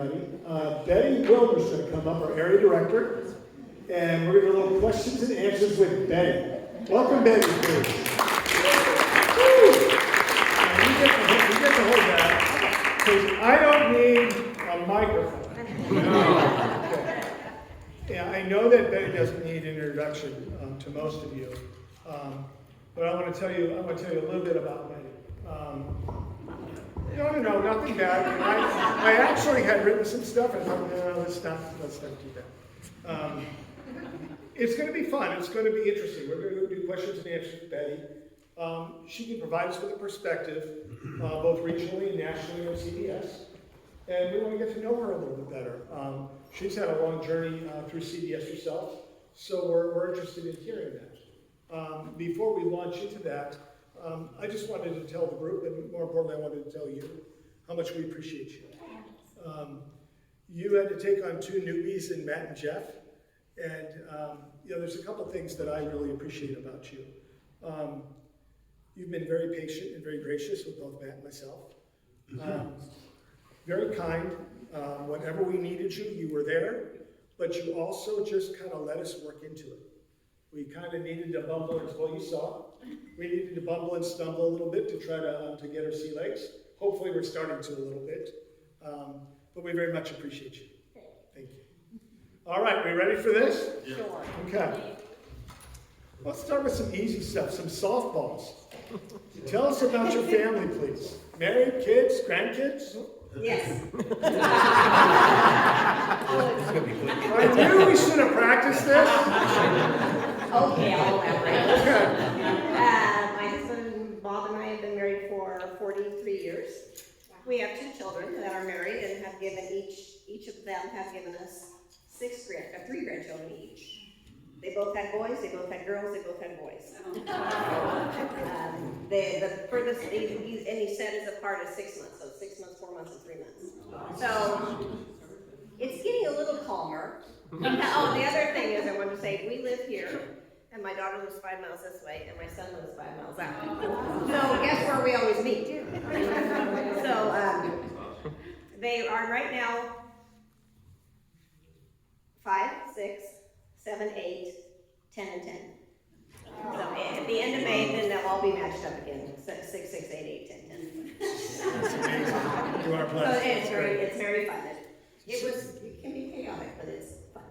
Betty Wilder's going to come up, our area director, and we're going to do a little questions and answers with Betty. Welcome, Betty, please. You get to hold that, because I don't need a microphone. Okay. Yeah, I know that Betty doesn't need an introduction to most of you, but I want to tell you a little bit about Betty. No, nothing bad. I actually had written some stuff and thought, no, let's not do that. It's going to be fun. It's going to be interesting. We're going to do questions and answers with Betty. She can provide us with a perspective, both regionally and nationally on CDS. And we want to get to know her a little bit better. She's had a long journey through CDS herself, so we're interested in hearing that. Before we launch into that, I just wanted to tell the group, and more importantly, I wanted to tell you how much we appreciate you. You had to take on two newbies in Matt and Jeff, and there's a couple things that I really appreciate about you. You've been very patient and very gracious with both Matt and myself. Very kind. Whenever we needed you, you were there, but you also just kind of let us work into it. We kind of needed to bumble, and well, you saw. We needed to bumble and stumble a little bit to try to get our sea legs. Hopefully we're starting to a little bit. But we very much appreciate you. Thank you. All right, we ready for this? Sure. Okay. Let's start with some easy stuff, some softballs. Tell us about your family, please. Married, kids, grandkids? Yes. I knew we should have practiced this. Okay, I'll elaborate. Okay. My husband Bob and I have been married for 43 years. We have two children that are married and have given each of them have given us three grandchildren each. They both had boys, they both had girls, they both had boys. The furthest any set is apart is 6 months, so 6 months, 4 months, and 3 months. So it's getting a little calmer. Oh, the other thing is I want to say we live here, and my daughter lives 5 miles this way, and my son lives 5 miles that way. So guess where we always meet? So they are right now 5, 6, 7, 8, 10, and 10. So at the end of May, then they'll all be matched up again. 6, 6, 8, 8, 10, 10. That's amazing. You are So blessed. it's very fun. It can be chaotic, but it's fun.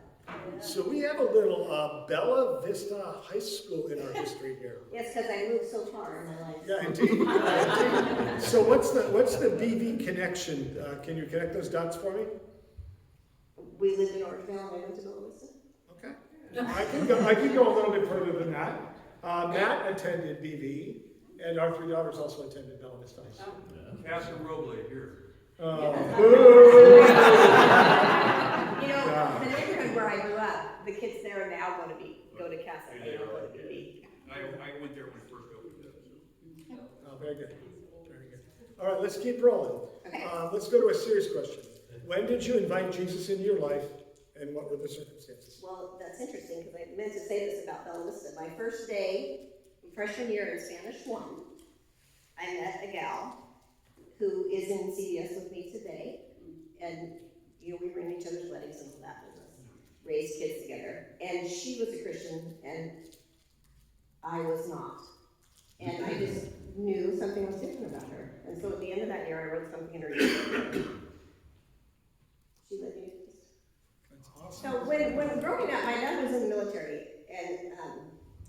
So we have a little Bella Vista High School in our history here. Yes, because I moved so far in my life. Yeah, indeed. So what's the BV connection? Can you connect those dots for me? We lived in Orangevale and I went to Bella Vista. Okay. I can go a little bit further than that. Matt attended BV, and our three daughters also attended Bella Vista High School. Casa Roble here. Boo! The neighborhood where I grew up, the kids there now go to Casa. They don't go to BV. I went there when it first opened up. Oh, very good. Very good. All right, let's keep rolling. Okay. Let's go to a serious question. When did you invite Jesus into your life, and what were the circumstances? Well, that's interesting because I meant to say this about Bella Vista. My first day, freshman year in Spanish 1, I met a gal who is in CDS with me today, and we were in each other's weddings and all that business, raised kids together, and she was a Christian, and I was not, and I just knew something was different about her, and so at the end of that year, I wrote something in her yearbook. She let me. That's awesome. So when growing up, my dad was in the military, and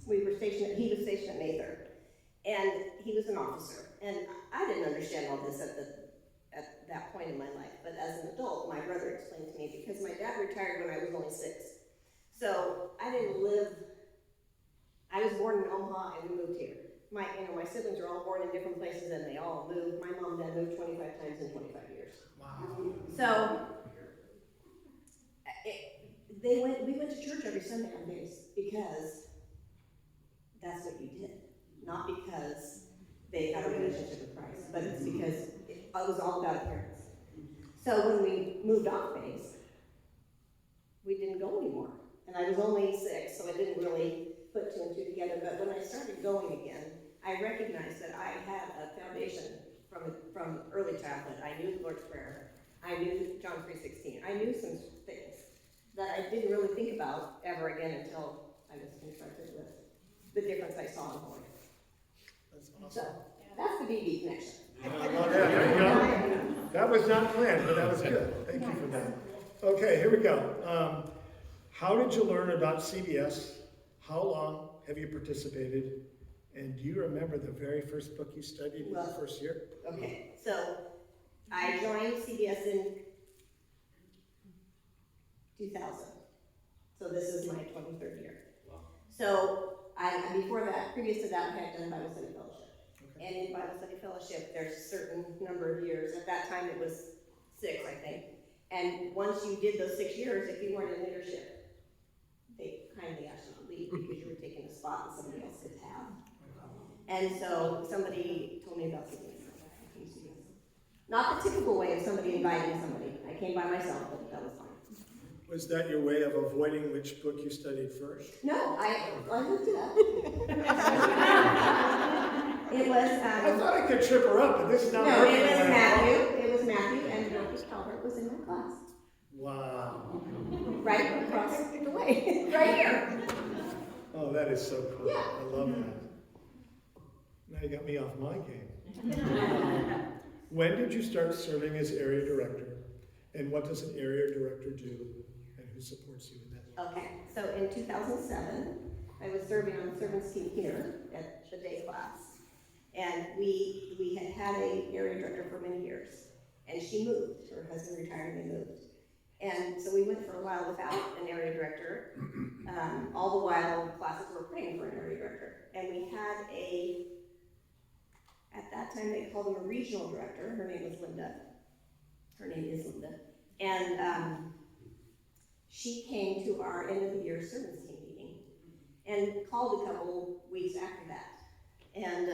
he was stationed at Mather, and he was an officer, and I didn't understand all this at that point in my life, but as an adult, my brother explained to me, because my dad retired when I was only 6, so I was born in Omaha, and we moved here. My siblings are all born in different places, and they all moved. My mom and dad moved 25 times in 25 years. Wow. So we went to church every Sunday on days because that's what you did, not because they had a relationship with Christ, but it's because it was all about appearance. So when we moved off base, we didn't go anymore, and I was only 6, so I didn't really put 2 and 2 together. But when I started going again, I recognized that I had a foundation from early childhood. I knew the Lord's Prayer. I knew John 3:16. I knew some things that I didn't really think about ever again until I was confronted with the difference I saw in Hawaii. That's So, awesome. that's the BB connection. Well, yeah, there you go. That was not planned, but that was good. Thank you for that. Okay, here we go. How did you learn about CBS? How long have you participated? And do you remember the very first book you studied in the first year? Okay, so I joined CBS in 2000. So this is my 23rd year. Wow. So before that, previous to that, I had done Bible study fellowship. Okay. And in Bible study fellowship, there's a certain number of years. At that time, it was 6, I think. And once you did those 6 years, if you weren't in leadership, they kindly asked you to leave because you were taking a spot that somebody else could have. And so somebody told me about CBS. I came to CBS. Not the typical way of somebody inviting somebody. I came by myself, but that was fine. Was that your way of avoiding which book you studied first? No, I looked it up. It was, I thought I could trip her up, but this is not no, working. it was Matthew. It was Matthew, and Marcus Calvert was in my class. Wow. Right across the way, right here. Oh, that is so cool. Yeah. I love that. Now you got me off my game. When did you start serving as area director? And what does an area director do? And who supports you in that? Okay, so in 2007, I was serving on the servants team here at the day class. And we had an area director for many years. And she moved. Her husband retired and they moved. And so we went for a while without an area director. All the while, classes were praying for an area director. And we had at that time they called him a regional director. Her name was Linda. Her name is Linda. And she came to our end of the year servants team meeting and called a couple weeks after that. And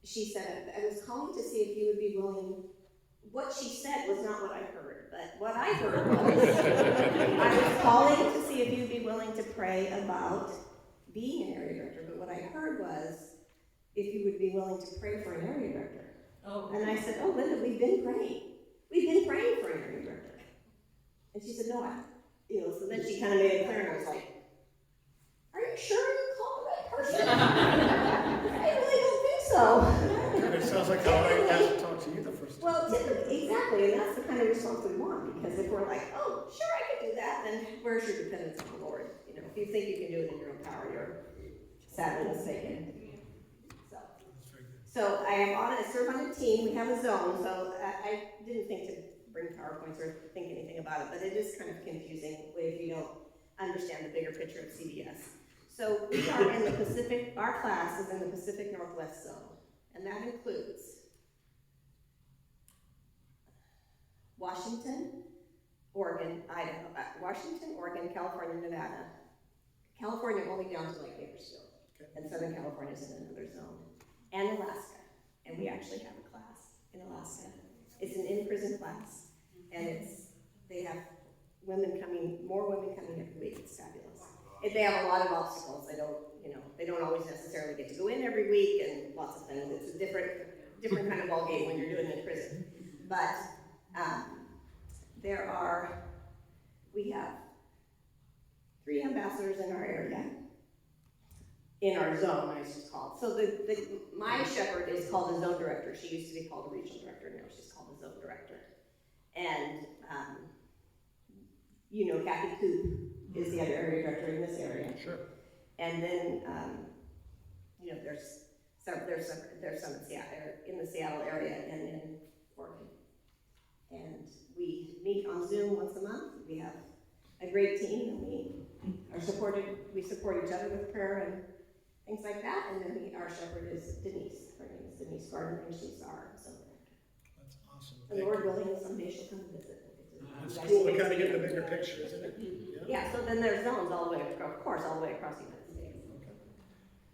she said, I was calling to see if you would be willing. What she said was not what I heard, but what I heard was, I was calling to see if you'd be willing to pray about being an area director, but what I heard was, if you would be willing to pray for an area director. Oh. And I said, oh, Linda, we've been praying. We've been praying for an area director. And she said, no, so then she kind of made it clear, and I was like, are you sure you called the right person? I really don't think so. It sounds like how I asked to talk to you the first time. Well, typically, exactly, and that's the kind of response we want, because if we're like, oh, sure, I could do that, then where's your dependence on the Lord? If you think you can do it in your own power, you're sadly mistaken. That's very good. So I serve on a team, we have a zone, so I didn't think to bring PowerPoints or think anything about it, but it is kind of confusing if you don't understand the bigger picture of CBS. So we are in the Pacific, our class is in the Pacific Northwest zone, and that includes Washington, Oregon, Idaho, Washington, Oregon, California, Nevada. California only down to like Bakersfield, and Southern California is in another zone, and Alaska. And we actually have a class in Alaska. It's an in-prison class, and they have more women coming every week. It's fabulous. They have a lot of obstacles. They don't always necessarily get to go in every week, and lots of things. It's a different kind of ballgame when you're doing it in prison. But we have 3 ambassadors in our area, in our zone, I should call it. So my shepherd is called a zone director. She used to be called a regional director, now she's called a zone director. And Kathy Coop is the other area director in this area. Sure. And then there's some in the Seattle area and in Oregon. And we meet on Zoom once a month. We have a great team, and we support each other with prayer and things like that. And then our shepherd is Denise. Her name is Denise Gardner, and she's our zone director. That's awesome. And Lord willing, someday she'll come visit. It's cool to kind of get the bigger picture, isn't it? Yeah, so then there's zones all the way across the United States.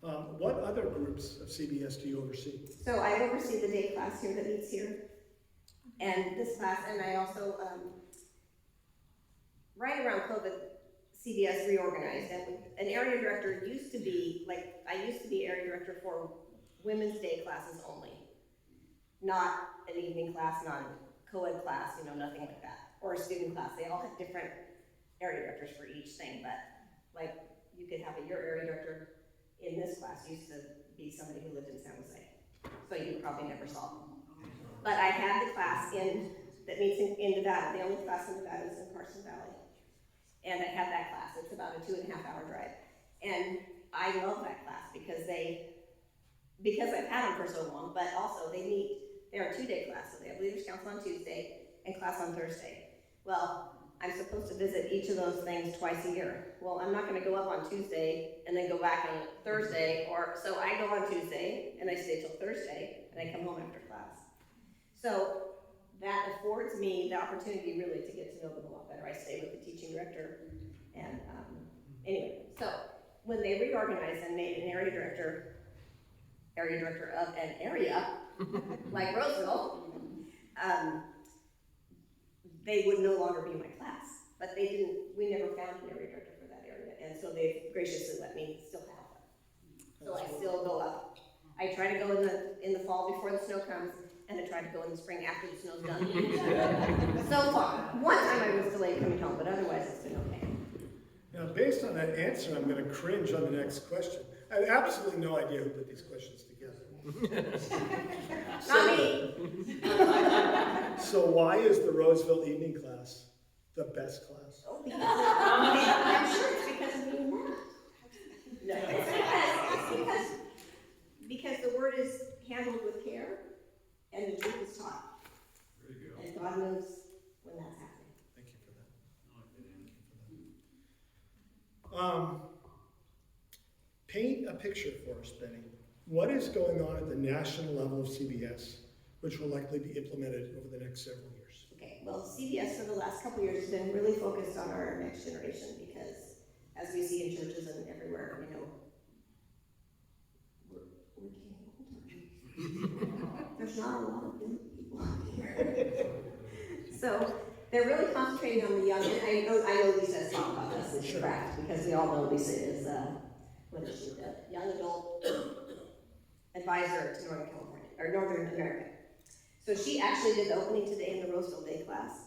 Okay. What other groups of CBS do you oversee? So I oversee the day class here that meets here. And this class, and I also, right around COVID, CBS reorganized, and an area director used to be, I used to be area director for women's day classes only. Not an evening class, not a co-ed class, you know, nothing like that, or a student class. They all have different area directors for each thing, but like you could have your area director in this class used to be somebody who lived in San Jose, so you probably never saw them. But I had the class that meets in Nevada. The only class in Nevada is in Carson Valley, and I had that class. It's about a 2.5-hour drive, and I love that class because I've had them for so long, but also they're a 2-day class, so they have Leaders Council on Tuesday and class on Thursday. Well, I'm supposed to visit each of those things twice a year. Well, I'm not gonna go up on Tuesday and then go back on Thursday, so I go on Tuesday and I stay till Thursday and I come home after class. So that affords me the opportunity really to get to know them a lot better. I stay with the teaching director, and anyway, so when they reorganized and made an area director of an area, like Roseville, they would no longer be my class, but we never found an area director for that area, and so they graciously let me still have them. So I still go up. I try to go in the fall before the snow comes, and I try to go in the spring after the snow's done. So far, one time I was delayed coming home, but otherwise it's been okay. Now, based on that answer, I'm gonna cringe on the next question. I have absolutely no idea who put these questions together. Not me. So why is the Roseville evening class the best class? Oh, I'm sure it's because of being that. No, it's because the word is handled with care and the truth is taught. There you go. And God knows when that's happening. Thank you for that. Paint a picture for us, Benny. What is going on at the national level of CBS, which will likely be implemented over the next several years? Okay, well, CBS for the last couple of years has been really focused on our next generation because, as we see in churches and everywhere, you know, we're getting older. There's not a lot of young people out here. So they're really concentrating on the young. And I know Lisa has talked about this. It's correct because we all know Lisa is what is she? The young adult advisor to Northern California or Northern America. So she actually did the opening today in the Roseville Day class,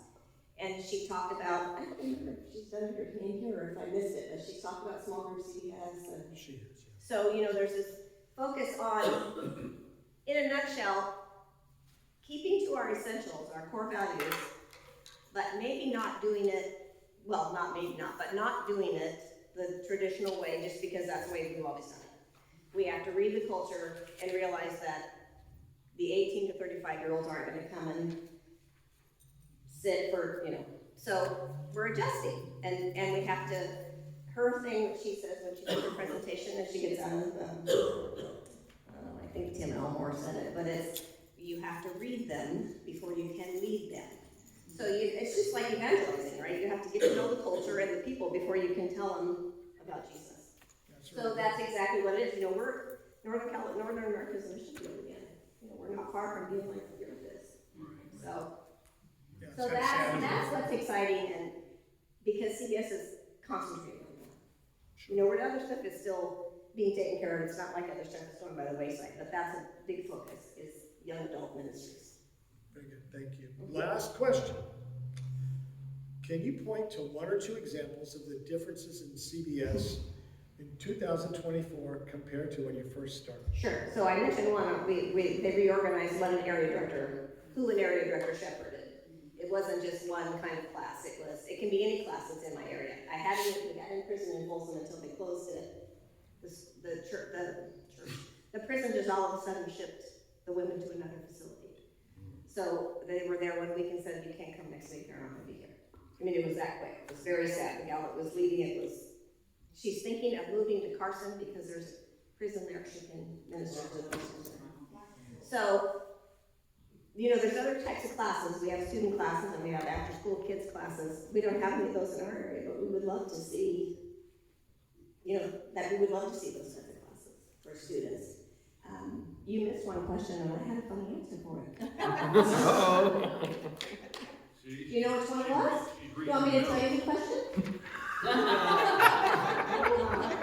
and she talked about, I don't remember if she's done her name here or if I missed it, but she talked about small group CBS. And She is, yes. so, you know, there's this focus on, in a nutshell, keeping to our essentials, our core values, but maybe not doing it, well, not maybe not, but not doing it the traditional way just because that's the way we've always done it. We have to read the culture and realize that the 18 to 35-year-olds aren't going to come and sit for, you know. So we're adjusting, and we have to, her thing, what she says when she does her presentation, and she gets out of I think Tim Elmore said it, but it's, you have to read them before you can lead them. So it's just like evangelizing, right? You have to get to know the culture and the people before you can tell them about Jesus. So that's exactly what it is. You know, we're Northern America's mission field again. You know, we're not far from being like the earth is. So that's what's exciting, and because CBS is concentrating on that. You know, where the other stuff is still being taken care of, it's not like other stuff is going by the wayside, but that's a big focus, is young adult ministries. Very good, thank you. Last question. Can you point to one or two examples of the differences in CBS in 2024 compared to when you first started? Sure, so I mentioned one, they reorganized one area director, who an area director shepherded. It wasn't just one kind of class, it can be any class that's in my area. I had it in prison in Folsom until they closed it. The prison just all of a sudden shipped the women to another facility. So they were there 1 week and said, you can't come next week, you're not gonna be here. I mean, it was that quick. It was very sad. The gal that was leading it she's thinking of moving to Carson because there's a prison there she can minister to the prisoners there. So, you know, there's other types of classes. We have student classes and we have after school kids classes. We don't have any of those in our area, but we would love to see, you know, we would love to see those types of classes for students. You missed one question and I had a funny answer for it. Do you know which one it was? You want me to tell you the question?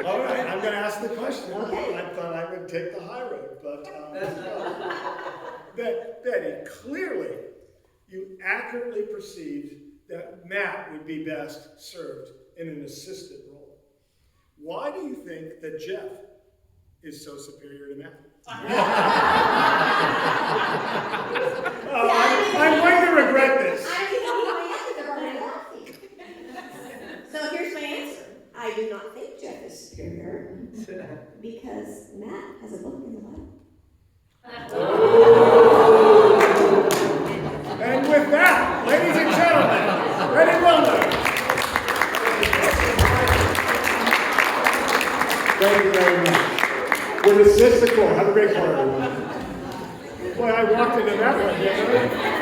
All right, I'm going to ask the question. Okay. I thought I would take the high road, but Betty, clearly you accurately perceived that Matt would be best served in an assistant role. Why do you think that Jeff is so superior to Matt? I'm going to regret this. I don't even know my answer, they're already laughing. So here's my answer. I do not think Jeff is superior because Matt has a book in the Bible. And with that, ladies and gentlemen, Ready Wilner. Thank you very much. We're the Sistical. Have a great one, everyone. Boy, I walked into that one, didn't I?